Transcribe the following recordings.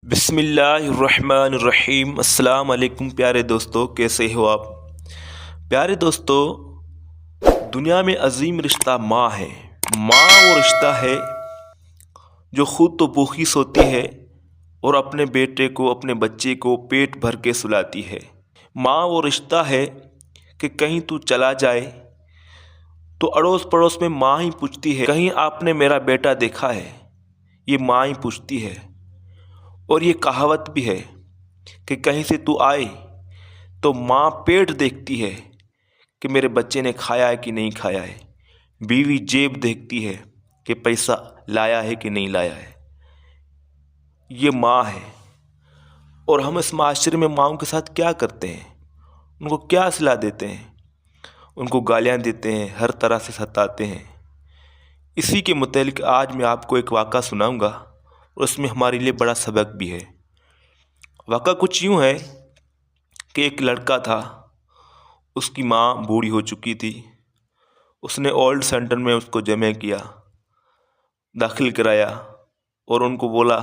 बिस्मिल्लाहिर्रहमानिर्रहीम। अस्सलाम वालेकुम प्यारे दोस्तों, कैसे हो आप। प्यारे दोस्तों, दुनिया में अजीम रिश्ता माँ है। माँ वो रिश्ता है जो खुद तो भूखी सोती है और अपने बेटे को, अपने बच्चे को पेट भर के सुलाती है। माँ वो रिश्ता है कि कहीं तू चला जाए तो अड़ोस पड़ोस में माँ ही पूछती है, कहीं आपने मेरा बेटा देखा है। ये माँ ही पूछती है। और ये कहावत भी है कि कहीं से तू आए तो माँ पेट देखती है कि मेरे बच्चे ने खाया है कि नहीं खाया है। बीवी जेब देखती है कि पैसा लाया है कि नहीं लाया है। ये माँ है। और हम इस माशरे में माँओं के साथ क्या करते हैं, उनको क्या सिला देते हैं, उनको गालियाँ देते हैं, हर तरह से सताते हैं। इसी के मुतालिक आज मैं आपको एक वाक़ा सुनाऊंगा और उसमें हमारे लिए बड़ा सबक भी है। वाक़ा कुछ यूँ है कि एक लड़का था, उसकी माँ बूढ़ी हो चुकी थी। उसने ओल्ड सेंटर में उसको जमा किया, दाखिल कराया और उनको बोला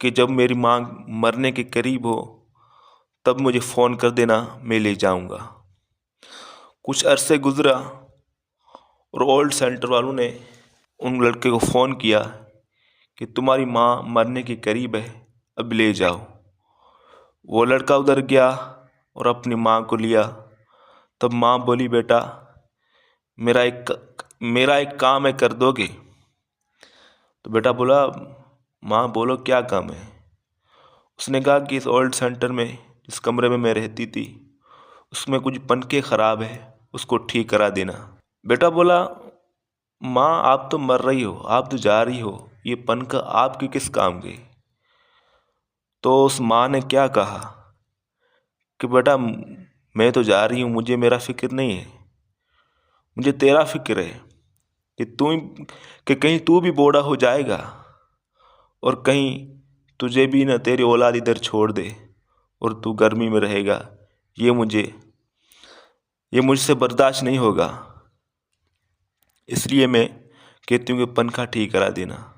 कि जब मेरी माँ मरने के करीब हो तब मुझे फ़ोन कर देना, मैं ले जाऊंगा। कुछ अरसे गुज़रा और ओल्ड सेंटर वालों ने उन लड़के को फ़ोन किया कि तुम्हारी माँ मरने के करीब है, अब ले जाओ। वो लड़का उधर गया और अपनी माँ को लिया। तब माँ बोली, बेटा मेरा एक काम है, कर दोगे। तो बेटा बोला, माँ बोलो क्या काम है। उसने कहा कि इस ओल्ड सेंटर में जिस कमरे में मैं रहती थी उसमें कुछ पंखे ख़राब है, उसको ठीक करा देना। बेटा बोला, माँ आप तो मर रही हो, आप तो जा रही हो, ये पंखा आपके किस काम के। तो उस माँ ने क्या कहा कि बेटा मैं तो जा रही हूँ, मुझे मेरा फ़िक्र नहीं है, मुझे तेरा फ़िक्र है कि कहीं तू भी बूढ़ा हो जाएगा और कहीं तुझे भी ना तेरी औलाद इधर छोड़ दे और तू गर्मी में रहेगा। ये मुझसे बर्दाश्त नहीं होगा, इसलिए मैं कहती हूँ कि पंखा ठीक करा देना।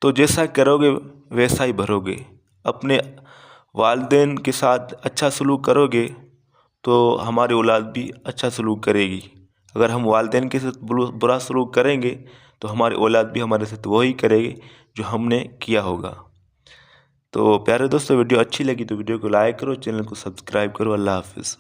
तो जैसा करोगे वैसा ही भरोगे। अपने वालिदैन के साथ अच्छा सलूक करोगे तो हमारी औलाद भी अच्छा सलूक करेगी। अगर हम वालिदैन के साथ बुरा सलूक करेंगे तो हमारी औलाद भी हमारे साथ वही करेगी जो हमने किया होगा। तो प्यारे दोस्तों, वीडियो अच्छी लगी तो वीडियो को लाइक करो, चैनल को सब्सक्राइब करो। अल्लाह हाफिज़।